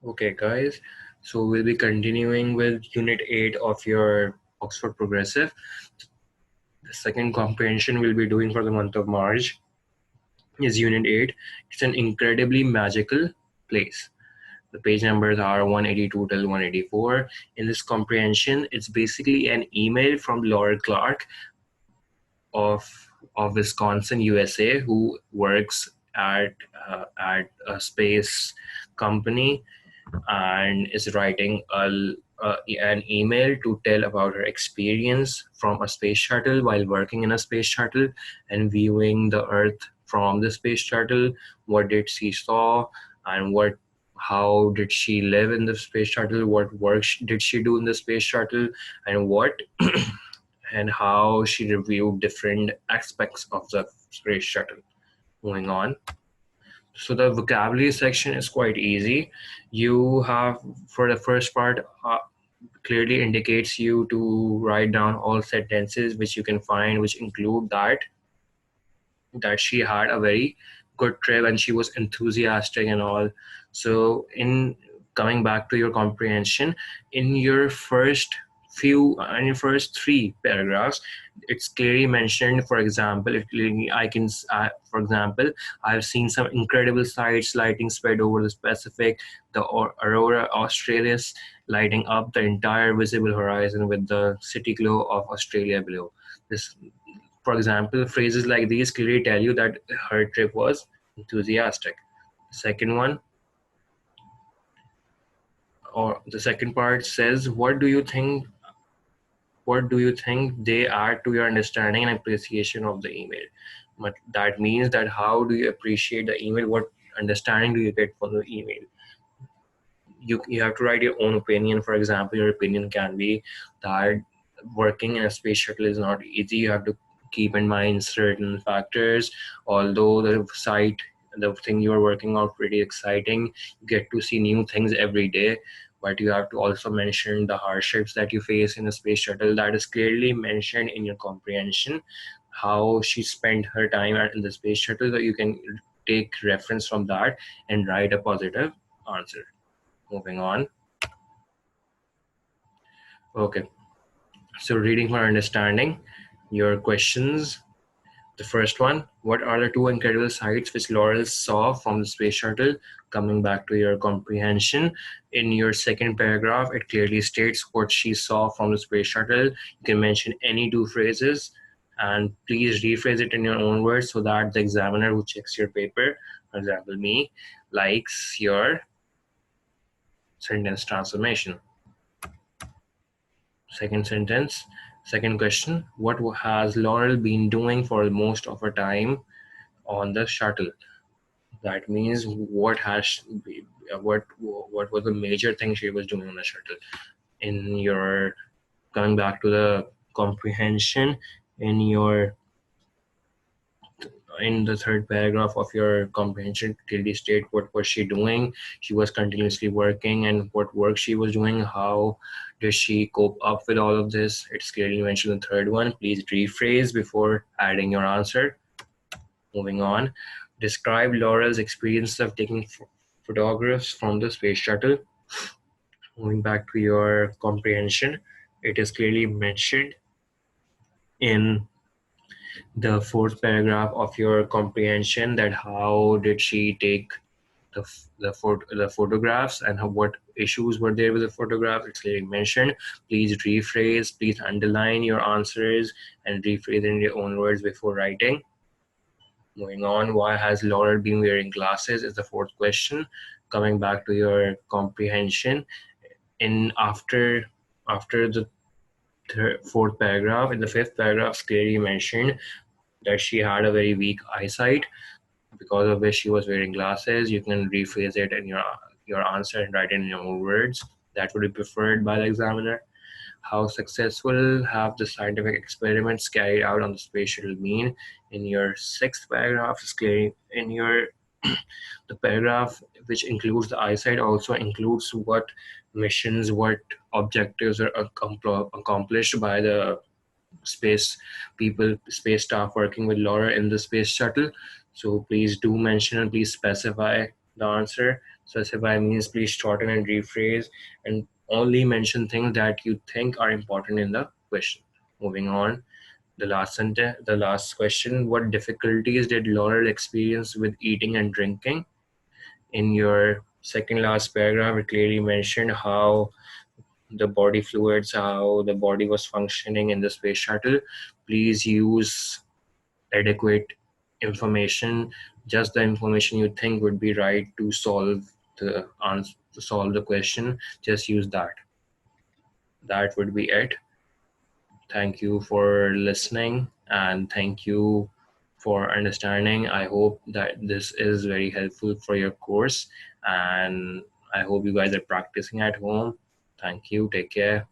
Okay, guys, so we'll be continuing with Unit 8 of your Oxford Progressive. The second comprehension we'll be doing for the month of March is Unit 8. It's an incredibly magical place. The page numbers are 182 till 184. In this comprehension, it's basically an email from Laura Clark of Wisconsin, USA, who works at a space company and is writing an email to tell about her experience from a space shuttle while working in a space shuttle and viewing the Earth from the space shuttle. What did she saw and how did she live in the space shuttle? What work did she do in the space shuttle, and what and how she reviewed different aspects of the space shuttle. Moving on. So the vocabulary section is quite easy. You have, for the first part, clearly indicates you to write down all sentences which you can find, which include that she had a very good trip and she was enthusiastic and all. So in coming back to your comprehension, in your first three paragraphs, it's clearly mentioned. For example, if I can for example, I've seen some incredible sights lighting spread over the Pacific, the aurora australis lighting up the entire visible horizon with the city glow of Australia below. This, for example, phrases like these clearly tell you that her trip was enthusiastic. Second one, or the second part says, what do you think they add to your understanding and appreciation of the email? But that means that how do you appreciate the email? What understanding do you get from the email? You have to write your own opinion. For example, your opinion can be that working in a space shuttle is not easy. You have to keep in mind certain factors. Although the thing you are working on pretty exciting, you get to see new things every day, but you have to also mention the hardships that you face in a space shuttle. That is clearly mentioned in your comprehension, how she spent her time in the space shuttle, so you can take reference from that and write a positive answer. Moving on. Okay, so reading for understanding, your questions. The first one, what are the two incredible sights which Laurel saw from the space shuttle? Coming back to your comprehension, in your second paragraph, it clearly states what she saw from the space shuttle. You can mention any two phrases and please rephrase it in your own words so that the examiner who checks your paper, for example me, likes your sentence transformation. Second sentence, second question, what has Laurel been doing for most of her time on the shuttle? That means what was the major thing she was doing on the shuttle? In your coming back to the comprehension, in the third paragraph of your comprehension, clearly state what was she doing. She was continuously working, and what work she was doing. How did she cope up with all of this? It's clearly mentioned in the third one. Please rephrase before adding your answer. Moving on, describe Laurel's experience of taking photographs from the space shuttle. Moving back to your comprehension, it is clearly mentioned in the fourth paragraph of your comprehension that how did she take the photographs and what issues were there with the photograph. It's clearly mentioned. Please rephrase, please underline your answers and rephrase in your own words before writing. Moving on, why has Laurel been wearing glasses is the fourth question. Coming back to your comprehension, after the fourth paragraph, in the fifth paragraph, clearly mentioned that she had a very weak eyesight, because of which she was wearing glasses. You can rephrase it in your answer and write it in your own words. That would be preferred by the examiner. How successful have the scientific experiments carried out on the space shuttle been? In your sixth paragraph, in your the paragraph which includes the eyesight also includes what missions, what objectives are accomplished by the space staff working with Laura in the space shuttle. So please do mention and please specify the answer. Specify means please shorten and rephrase, and only mention things that you think are important in the question. Moving on, the last sentence, the last question: what difficulties did Laurel experience with eating and drinking? In your second last paragraph, it clearly mentioned how the body fluids, how the body was functioning in the space shuttle. Please use adequate information, just the information you think would be right to solve the answer, to solve the question. Just use that. That would be it. Thank you for listening, and thank you for understanding. I hope that this is very helpful for your course, and I hope you guys are practicing at home. Thank you. Take care.